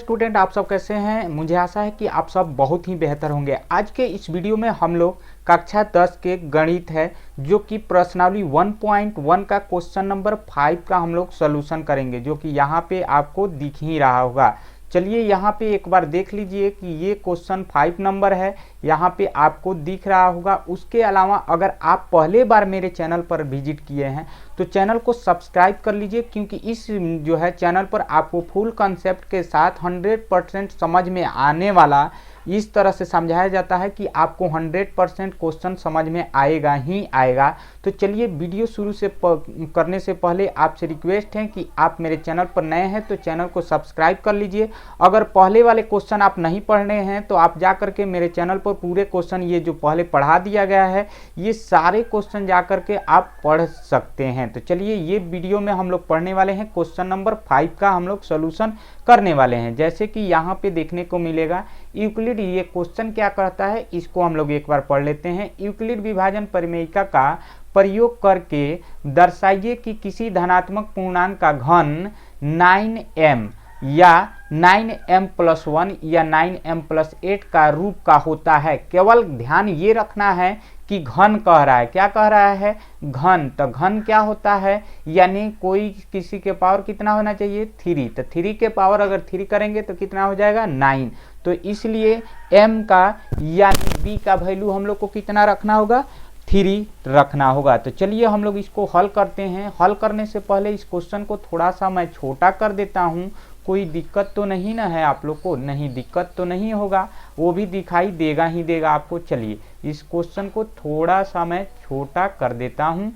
Student, आप सब कैसे हैं। मुझे आशा है कि आप सब बहुत ही बेहतर होंगे। आज के इस वीडियो में हम लोग कक्षा 10 के गणित है जो कि प्रश्नावली 1.1 का क्वेश्चन नंबर 5 का हम लोग सॉल्यूशन करेंगे, जो कि यहाँ पे आपको दिख ही रहा होगा। चलिए यहाँ पे एक बार देख लीजिए कि ये क्वेश्चन 5 नंबर है, यहाँ पे आपको दिख रहा होगा। उसके अलावा अगर आप पहले बार मेरे चैनल पर विजिट किए हैं तो चैनल को सब्सक्राइब कर लीजिए, क्योंकि इस जो है चैनल पर आपको फुल कॉन्सेप्ट के साथ 100% समझ में आने वाला इस तरह से समझाया जाता है कि आपको 100% क्वेश्चन समझ में आएगा ही आएगा। तो चलिए वीडियो शुरू से करने से पहले आपसे रिक्वेस्ट है कि आप मेरे चैनल पर नए हैं तो चैनल को सब्सक्राइब कर लीजिए। अगर पहले वाले क्वेश्चन आप नहीं पढ़ रहे हैं तो आप जा करके मेरे चैनल पर पूरे क्वेश्चन ये जो पहले पढ़ा दिया गया है ये सारे क्वेश्चन जा करके आप पढ़ सकते हैं। तो चलिए ये वीडियो में हम लोग पढ़ने वाले हैं क्वेश्चन नंबर 5 का हम लोग सोल्यूशन करने वाले हैं। जैसे कि यहाँ पे देखने को मिलेगा यूक्लिड ये क्वेश्चन क्या कहता है, इसको हम लोग एक बार पढ़ लेते हैं। यूक्लिड विभाजन परिमेयिका का प्रयोग करके दर्शाइए कि किसी धनात्मक पूर्णांक का घन 9m या 9m+1 या 9m+8 का रूप का होता है। केवल ध्यान ये रखना है कि घन कह रहा है, क्या कह रहा है, घन। तो घन क्या होता है, यानी कोई किसी के पावर कितना होना चाहिए, 3। तो 3 के पावर अगर 3 करेंगे तो कितना हो जाएगा, 9। तो इसलिए m का यानी b का वैल्यू हम लोग को कितना रखना होगा, 3 रखना होगा। तो चलिए हम लोग इसको हल करते हैं। हल करने से पहले इस क्वेश्चन को थोड़ा सा मैं छोटा कर देता हूँ। कोई दिक्कत तो नहीं ना है आप लोग को, नहीं दिक्कत तो नहीं होगा, वो भी दिखाई देगा ही देगा आपको। चलिए इस क्वेश्चन को थोड़ा सा मैं छोटा कर देता हूँ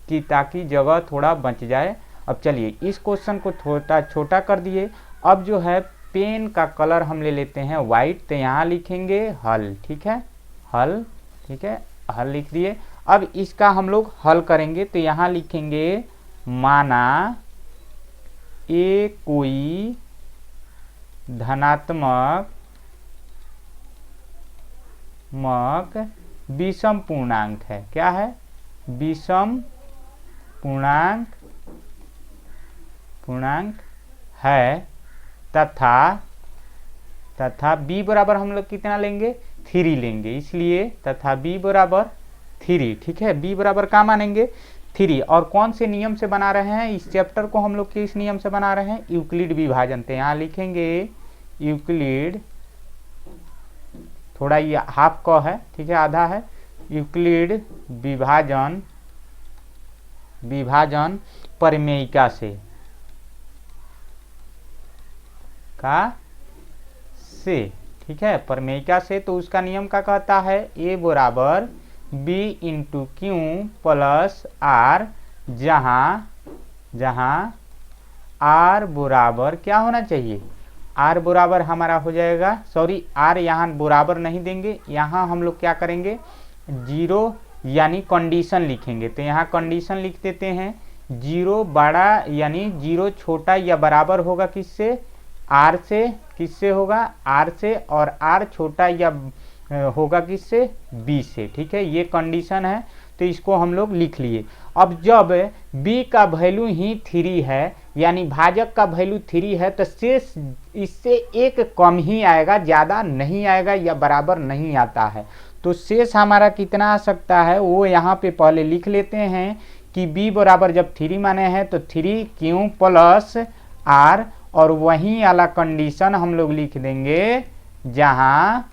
कि ताकि जगह थोड़ा बच जाए। अब चलिए इस क्वेश्चन को थोड़ा छोटा कर दिए। अब जो है पेन का कलर हम ले लेते हैं वाइट। तो यहाँ लिखेंगे हल, ठीक है, हल, ठीक है, हल लिख दिए। अब इसका हम लोग हल करेंगे तो यहाँ लिखेंगे माना ए कोई धनात्मक विषम पूर्णांक है। क्या है, विषम पूर्णांक है तथा b बराबर हम लोग कितना लेंगे, 3 लेंगे। इसलिए तथा b बराबर 3, ठीक है, b बराबर क्या मानेंगे, 3। और कौन से नियम से बना रहे हैं, इस चैप्टर को हम लोग किस नियम से बना रहे हैं, यूक्लिड विभाजन। तो यहाँ लिखेंगे यूक्लिड, थोड़ा ये हाफ क है, ठीक है, आधा है, यूक्लिड विभाजन परिमेयिका से ठीक है, परिमेयिका से। तो उसका नियम क्या कहता है, a बराबर b into q plus r, जहाँ r बराबर क्या होना चाहिए, r बराबर हमारा हो जाएगा, सॉरी r यहाँ बराबर नहीं देंगे, यहाँ हम लोग क्या करेंगे 0 यानी कंडीशन लिखेंगे। तो यहाँ कंडीशन लिख देते हैं, 0 बड़ा यानी 0 छोटा या बराबर होगा किससे, r से, किससे होगा, r से, और r छोटा या होगा किससे, b से, ठीक है, ये कंडीशन है। तो इसको हम लोग लिख लिए। अब जब b का वैल्यू ही 3 है यानी भाजक का वैल्यू 3 है तो शेष इससे एक कम ही आएगा, ज़्यादा नहीं आएगा या बराबर नहीं आता है। तो शेष हमारा कितना आ सकता है वो यहाँ पे पहले लिख लेते हैं कि b बराबर जब 3 माने हैं तो 3q प्लस r, और वहीं वाला कंडीशन हम लोग लिख देंगे जहाँ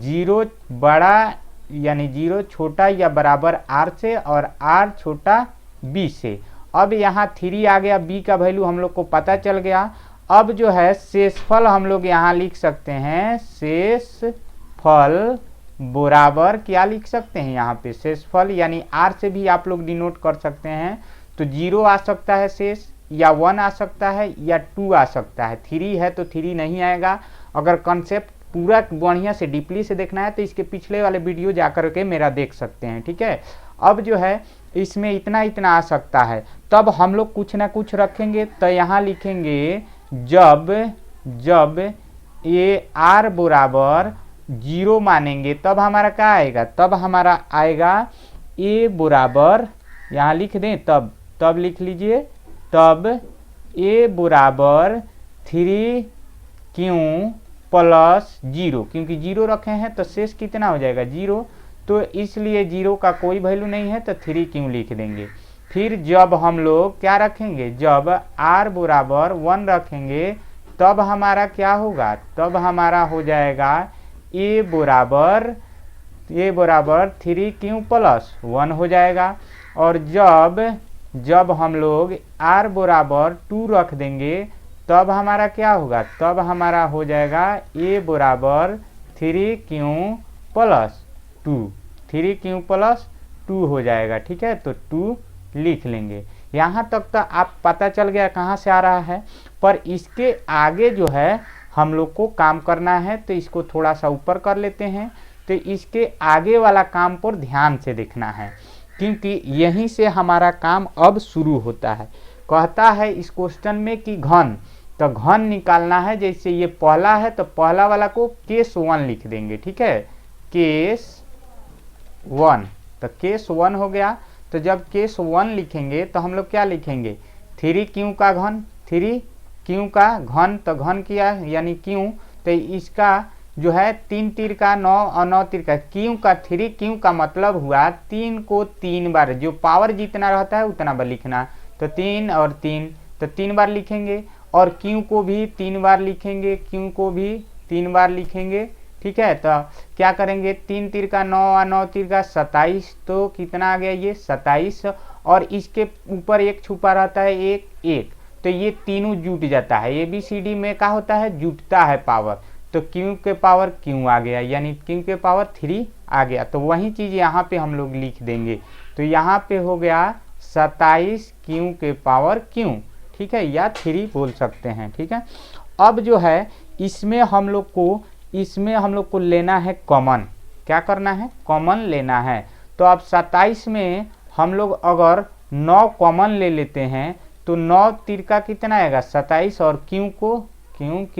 0 बड़ा यानी 0 छोटा या बराबर r से और r छोटा b से। अब यहाँ 3 आ गया, b का वैल्यू हम लोग को पता चल गया। अब जो है शेषफल हम लोग यहाँ लिख सकते हैं, शेषफल बराबर क्या लिख सकते हैं, यहाँ पे शेषफल यानी r से भी आप लोग डिनोट कर सकते हैं। तो 0 आ सकता है शेष, या 1 आ सकता है, या 2 आ सकता है। 3 है तो 3 नहीं आएगा। अगर कंसेप्ट पूरा बढ़िया से डीपली से देखना है तो इसके पिछले वाले वीडियो जाकर के मेरा देख सकते हैं, ठीक है। अब जो है इसमें इतना आ सकता है, तब हम लोग कुछ ना कुछ रखेंगे। तो यहाँ लिखेंगे जब ये r बराबर 0 मानेंगे तब हमारा क्या आएगा, तब हमारा आएगा a बराबर, यहाँ लिख दें, तब लिख लीजिए, तब a बराबर 3 क्यू प्लस जीरो, क्योंकि जीरो रखे हैं तो शेष कितना हो जाएगा जीरो, तो इसलिए जीरो का कोई वैल्यू नहीं है तो 3 क्यू लिख देंगे। फिर जब हम लोग क्या रखेंगे, जब r बराबर 1 रखेंगे तब हमारा क्या होगा, तब हमारा हो जाएगा a बराबर 3 क्यू प्लस 1 हो जाएगा। और जब हम लोग r बराबर 2 रख देंगे तब हमारा क्या होगा, तब हमारा हो जाएगा a बराबर 3 क्यू प्लस 2, 3 क्यू प्लस 2 हो जाएगा। ठीक है, तो 2 लिख लेंगे। यहाँ तक तो आप पता चल गया कहाँ से आ रहा है, पर इसके आगे जो है हम लोग को काम करना है, तो इसको थोड़ा सा ऊपर कर लेते हैं। तो इसके आगे वाला काम पर ध्यान से देखना है, क्योंकि यहीं से हमारा काम अब शुरू होता है। कहता है इस क्वेश्चन में कि घन, तो घन निकालना है। जैसे ये पहला है तो पहला वाला को केस 1 लिख देंगे। ठीक है, केस 1, तो केस 1 हो गया। तो जब केस 1 लिखेंगे तो हम लोग क्या लिखेंगे, 3 क्यू का घन, 3 क्यू का घन, तो घन किया यानी क्यू, तो इसका जो है 3 तीर का 9 और 9 तीर का क्यू का 3 क्यू का मतलब हुआ 3 को 3 बार, जो पावर जितना रहता है उतना बार लिखना, तो 3 और 3, तो 3 बार लिखेंगे। और क्यू को भी 3 बार लिखेंगे, क्यू को भी 3 बार लिखेंगे। ठीक है, तो क्या करेंगे, 3 तीर का 9 और 9 तीर का 27, तो कितना आ गया ये 27। और इसके ऊपर एक छुपा रहता है एक, तो ये तीनों जुट जाता है। ABCD में क्या होता है, जुटता है पावर, तो क्यू के पावर क्यू आ गया, यानी क्यू के पावर 3 आ गया। तो वही चीज़ यहाँ पे हम लोग लिख देंगे। तो यहाँ पे हो गया 27 क्यू के पावर क्यू। ठीक है, या 3 बोल सकते हैं। ठीक है, अब जो है इसमें हम लोग को लेना है कॉमन। क्या करना है, कॉमन लेना है। तो अब 27 में हम लोग अगर 9 कॉमन ले लेते हैं तो 9 तीर का कितना आएगा 27, और क्यू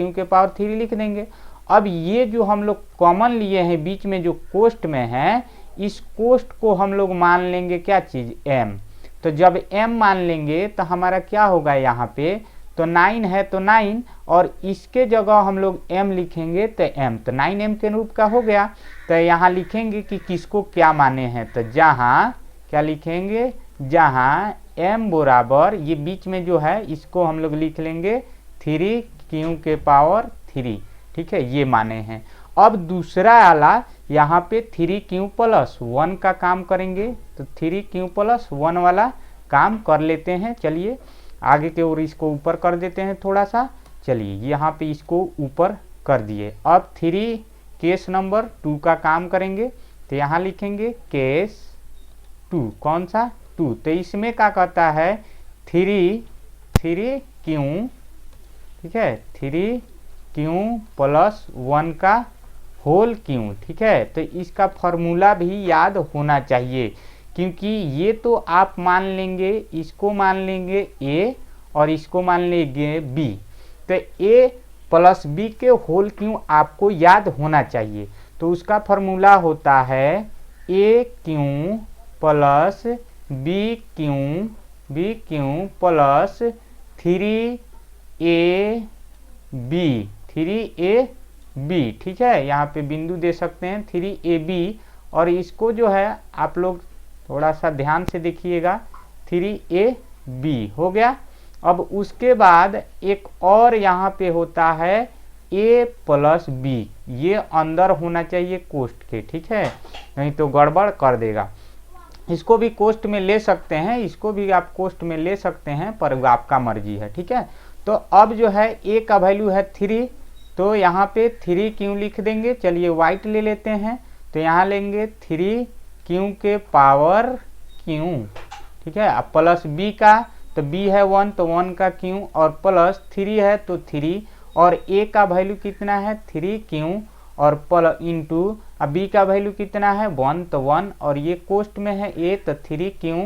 के पावर 3 लिख देंगे। अब ये जो हम लोग कॉमन लिए हैं बीच में जो कोष्ठ में है, इस कोष्ठ को हम लोग मान लेंगे क्या चीज़, m। तो जब m मान लेंगे तो हमारा क्या होगा, यहाँ पे तो 9 है तो 9, और इसके जगह हम लोग m लिखेंगे तो m, तो 9m के रूप का हो गया। तो यहाँ लिखेंगे कि किसको क्या माने हैं, तो जहाँ क्या लिखेंगे, जहाँ m बराबर ये बीच में जो है इसको हम लोग लिख लेंगे 3 क्यू के पावर 3। ठीक है, ये माने हैं। अब दूसरा वाला यहाँ पे 3 क्यू प्लस 1 का काम करेंगे, तो 3 क्यू प्लस 1 वाला काम कर लेते हैं। चलिए आगे के ओर इसको ऊपर कर देते हैं थोड़ा सा। चलिए यहाँ पे इसको ऊपर कर दिए। अब 3 केस नंबर 2 का काम करेंगे, तो यहाँ लिखेंगे केस 2, कौन सा 2, तो इसमें क्या कहता है 3 क्यू, ठीक है, 3 क्यू प्लस 1 का होल क्यू। ठीक है, तो इसका फॉर्मूला भी याद होना चाहिए, क्योंकि ये तो आप मान लेंगे, इसको मान लेंगे a और इसको मान लेंगे b, तो a प्लस b के होल क्यू आपको याद होना चाहिए। तो उसका फॉर्मूला होता है a Q plus b Q plus 3ab। ठीक है, यहाँ पे बिंदु दे सकते हैं 3ab, और इसको जो है आप लोग थोड़ा सा ध्यान से देखिएगा, 3ab हो गया। अब उसके बाद एक और यहाँ पे होता है a प्लस b, ये अंदर होना चाहिए कोष्ठ के। ठीक है, नहीं तो गड़बड़ कर देगा। इसको भी कोष्ठ में ले सकते हैं, इसको भी आप कोष्ठ में ले सकते हैं, पर आपका मर्जी है। ठीक है, तो अब जो है a का वैल्यू है 3, तो यहाँ पे 3 क्यू लिख देंगे। चलिए वाइट ले लेते हैं, तो यहाँ लेंगे 3 क्यू के पावर क्यू। ठीक है, अब प्लस b का, तो b है 1 तो 1 का क्यू, और प्लस 3 है तो 3, और a का वैल्यू कितना है 3 क्यू, और प्लस इंटू अब b का वैल्यू कितना है 1 तो 1, और ये कोष्ठ में है a तो 3 क्यू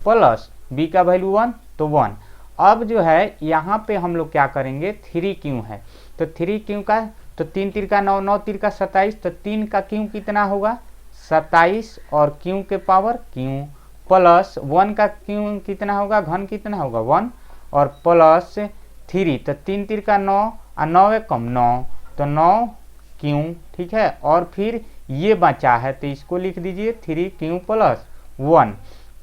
प्लस b का वैल्यू 1 तो 1। अब जो है यहाँ पे हम लोग क्या करेंगे, 3 क्यू है तो 3 क्यू का, तो 3 तीर का 9, 9 तीर का 27, तो 3 का क्यू कितना होगा 27, और क्यू के पावर क्यू, प्लस 1 का क्यू कितना होगा, घन कितना होगा 1, और प्लस 3, तो 3 तीर का 9 और 9 कम 9, तो 9 क्यू, ठीक है। और फिर ये बचा है तो इसको लिख दीजिए 3 प्लस 1।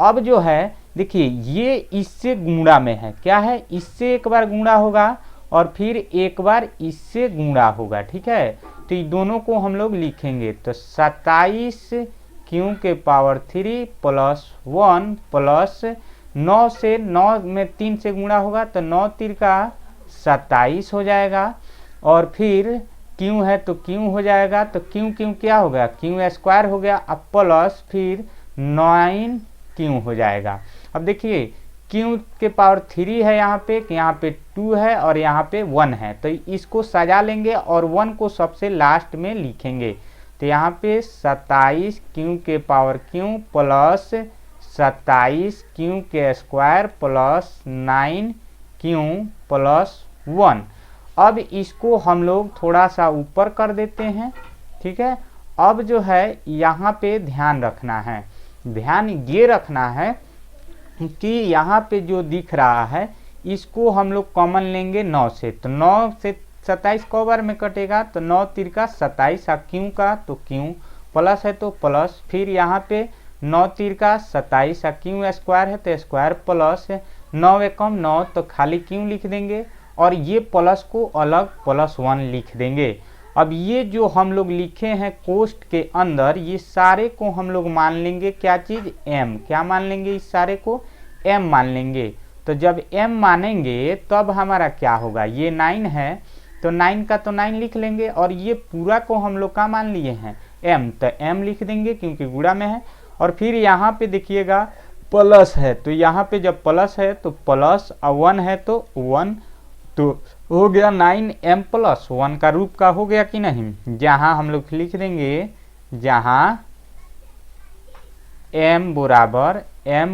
अब जो है देखिए ये इससे गुणा में है, क्या है, इससे एक बार गुणा होगा और फिर एक बार इससे गुणा होगा, ठीक है। तो ये दोनों को हम लोग लिखेंगे तो 27 क्यू के पावर 3 प्लस 1 प्लस 9 से 9 में 3 से गुणा होगा तो 9 3 का 27 हो जाएगा। और फिर क्यू है तो क्यू हो जाएगा, तो क्यू क्यू क्या हो गया, क्यू स्क्वायर हो गया। अब प्लस फिर 9 क्यू हो जाएगा। अब देखिए क्यू के पावर 3 है यहाँ पे 2 है और यहाँ पे 1 है, तो इसको सजा लेंगे और 1 को सबसे लास्ट में लिखेंगे। तो यहाँ पे 27 क्यू के पावर क्यू प्लस 27 क्यू के स्क्वायर प्लस 9 क्यू प्लस 1। अब इसको हम लोग थोड़ा सा ऊपर कर देते हैं, ठीक है। अब जो है यहाँ पे ध्यान रखना है, ध्यान ये रखना है कि यहाँ पे जो दिख रहा है इसको हम लोग कॉमन लेंगे 9 से, तो 9 से 27 कौ बार में कटेगा, तो 9 3 का 27, क्यू का तो क्यू प्लस है तो प्लस, फिर यहाँ पे 9 3 का 27, क्यू स्क्वायर है तो स्क्वायर प्लस 9 कम 9 तो खाली क्यू लिख देंगे और ये प्लस को अलग प्लस 1 लिख देंगे। अब ये जो हम लोग लिखे हैं कोष्ठ के अंदर ये सारे को हम लोग मान लेंगे क्या चीज़, m, क्या मान लेंगे, इस सारे को m मान लेंगे। तो जब m मानेंगे तब हमारा क्या होगा, ये 9 है तो 9 का तो 9 लिख लेंगे और ये पूरा को हम लोग का मान लिए हैं m, तो m लिख देंगे क्योंकि गुणा में है। और फिर यहाँ पे देखिएगा प्लस है तो यहाँ पे जब प्लस है तो प्लस और 1 है तो 1, तो हो गया 9m प्लस 1 का रूप का हो गया कि नहीं। जहाँ हम लोग लिख देंगे, जहाँ m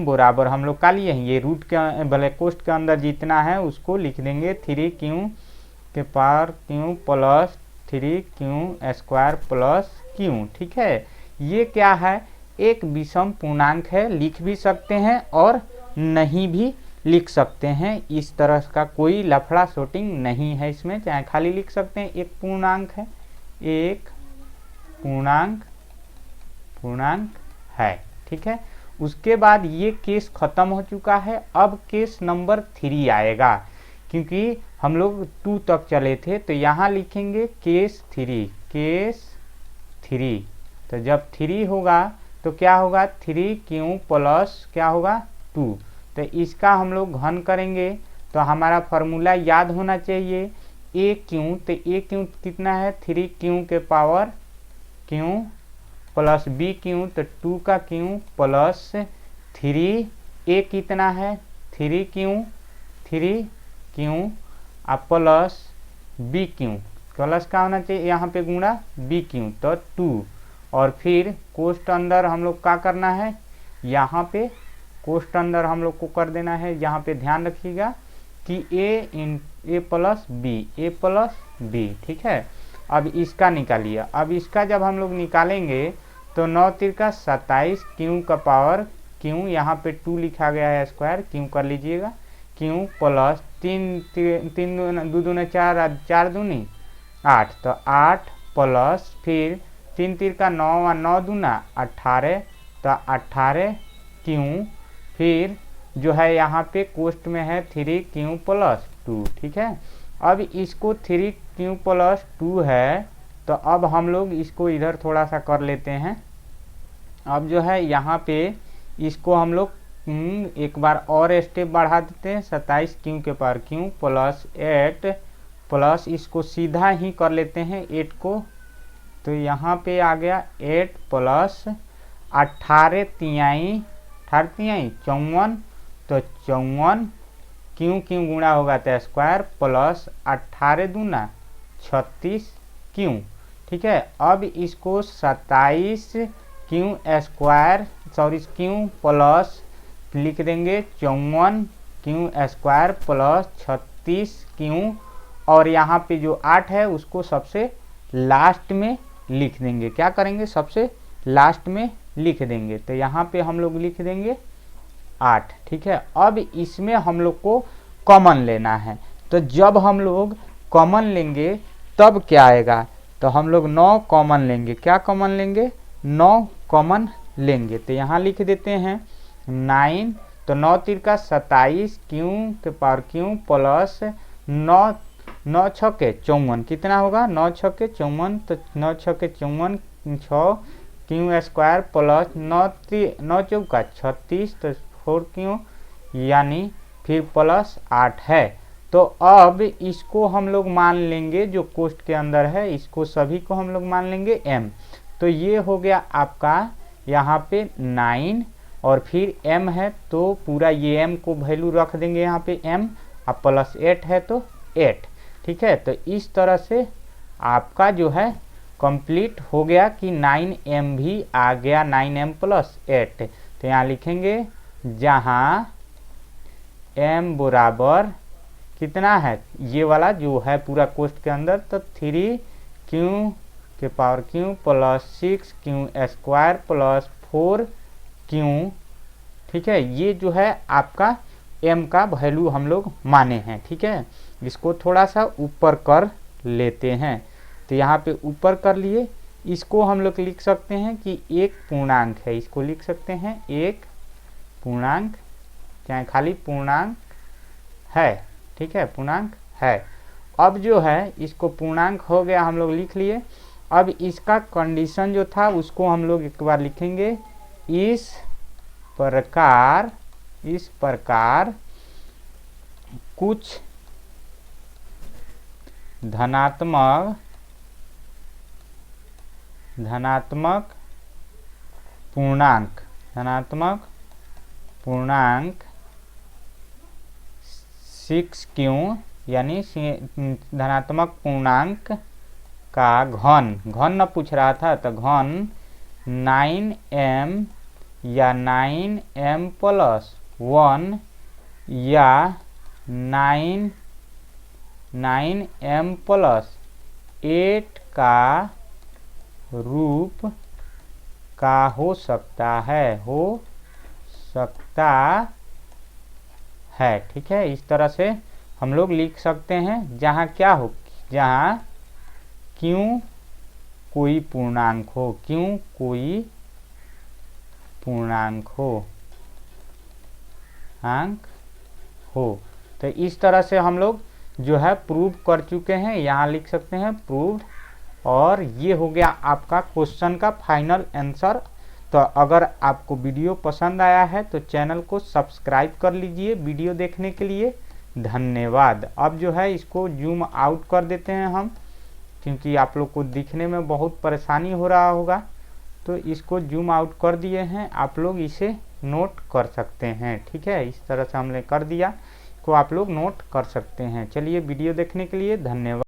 बराबर हम लोग का लिए हैं ये रूट के भले कोष्ठ के अंदर जितना है उसको लिख देंगे 3q के power q plus 3q square plus q, ठीक है। ये क्या है, एक विषम पूर्णांक है, लिख भी सकते हैं और नहीं भी लिख सकते हैं, इस तरह का कोई लफड़ा शॉर्टिंग नहीं है इसमें, चाहे खाली लिख सकते हैं एक पूर्णांक है, एक पूर्णांक है, ठीक है। उसके बाद ये केस खत्म हो चुका है। अब केस नंबर 3 आएगा, क्योंकि हम लोग 2 तक चले थे तो यहाँ लिखेंगे केस 3। तो जब 3 होगा तो क्या होगा, 3q प्लस क्या होगा 2, तो इसका हम लोग घन करेंगे तो हमारा फॉर्मूला याद होना चाहिए AQ, तो AQ कितना है 3q के पावर q प्लस BQ, तो 2 का q प्लस 3, A कितना है 3q प्लस BQ, प्लस का होना चाहिए यहाँ पे गुणा BQ तो 2। और फिर कोष्ठ अंदर हम लोग क्या करना है, यहाँ पे कोष्ठ अंदर हम लोग को कर देना है, यहाँ पे ध्यान रखिएगा कि a प्लस बी, ठीक है। अब इसका निकालिए, अब इसका जब हम लोग निकालेंगे तो 9 3 का 27 क्यू का पावर क्यू, यहाँ पे 2 लिखा गया है स्क्वायर, क्यू कर लीजिएगा, क्यू प्लस 3 2 दूनी 4 4 दूनी 8, तो 8 प्लस फिर 3 3 का 9 और 9 दूना 18, तो 18 क्यू, फिर जो है यहाँ पे कोष्ठ में है 3q प्लस 2, ठीक है। अब इसको 3q प्लस 2 है तो अब हम लोग इसको इधर थोड़ा सा कर लेते हैं। अब जो है यहाँ पे इसको हम लोग एक बार और स्टेप बढ़ा देते हैं, 27q के पावर q प्लस 8 प्लस इसको सीधा ही कर लेते हैं 8 को, तो यहाँ पे आ गया 8 प्लस 18 तिहाई 54, तो 54 क्यों गुणा होगा तो स्क्वायर प्लस 18 दूना 36 क्यों, ठीक है। अब इसको 27 क्यू स्क्वायर क्यू प्लस लिख देंगे 54 क्यू स्क्वायर प्लस 36 क्यू, और यहाँ पे जो 8 है उसको सबसे लास्ट में लिख देंगे, क्या करेंगे सबसे लास्ट में लिख देंगे, तो यहाँ पे हम लोग लिख देंगे 8, ठीक है। अब इसमें हम लोग को कॉमन लेना है, तो जब हम लोग कॉमन लेंगे तब क्या आएगा, तो हम लोग 9 कॉमन लेंगे। क्या कॉमन लेंगे, 9 कॉमन लेंगे। तो यहाँ लिख देते हैं 9, तो 9 तिरका 27 क्यू के पावर क्यू प्लस 9 9 छक्के 54 कितना होगा, 9 छक्के 54, तो 9 छक्के 54 6 क्यू स्क्वायर प्लस 9 चौका 36, तो 4 क्यू यानी फिर प्लस 8 है। तो अब इसको हम लोग मान लेंगे जो कोष्ठ के अंदर है, इसको सभी को हम लोग मान लेंगे m। तो ये हो गया आपका यहाँ पे 9 और फिर m है तो पूरा ये m को वैल्यू रख देंगे यहाँ पे m, अब प्लस 8 है तो 8। ठीक है, तो इस तरह से आपका जो है कंप्लीट हो गया कि 9m भी आ गया, 9m प्लस 8। तो यहाँ लिखेंगे जहाँ m बराबर कितना है, ये वाला जो है पूरा कोष्ठ के अंदर, तो 3 क्यू के power Q plus 6 Q square plus 4 Q. ठीक है, ये जो है आपका m का वैल्यू हम लोग माने हैं। ठीक है, इसको थोड़ा सा ऊपर कर लेते हैं। तो यहाँ पे ऊपर कर लिए, इसको हम लोग लिख सकते हैं कि एक पूर्णांक है, इसको लिख सकते हैं एक पूर्णांक, चाहे खाली पूर्णांक है। ठीक है, पूर्णांक है। अब जो है इसको पूर्णांक हो गया, हम लोग लिख लिए। अब इसका कंडीशन जो था उसको हम लोग एक बार लिखेंगे, इस प्रकार कुछ धनात्मक पूर्णांक 6q यानी धनात्मक पूर्णांक का घन न पूछ रहा था, तो घन 9m या 9m प्लस 1 या 9m प्लस 8 का रूप का हो सकता है। ठीक है, इस तरह से हम लोग लिख सकते हैं, जहाँ क्या हो, जहाँ क्यों कोई पूर्णांक हो, तो इस तरह से हम लोग जो है प्रूव कर चुके हैं। यहाँ लिख सकते हैं प्रूव्ड, और ये हो गया आपका क्वेश्चन का फाइनल आंसर। तो अगर आपको वीडियो पसंद आया है तो चैनल को सब्सक्राइब कर लीजिए। वीडियो देखने के लिए धन्यवाद। अब जो है इसको जूम आउट कर देते हैं हम, क्योंकि आप लोग को दिखने में बहुत परेशानी हो रहा होगा, तो इसको जूम आउट कर दिए हैं। आप लोग इसे नोट कर सकते हैं। ठीक है, इस तरह से हमने कर दिया, को आप लोग नोट कर सकते हैं। चलिए, वीडियो देखने के लिए धन्यवाद।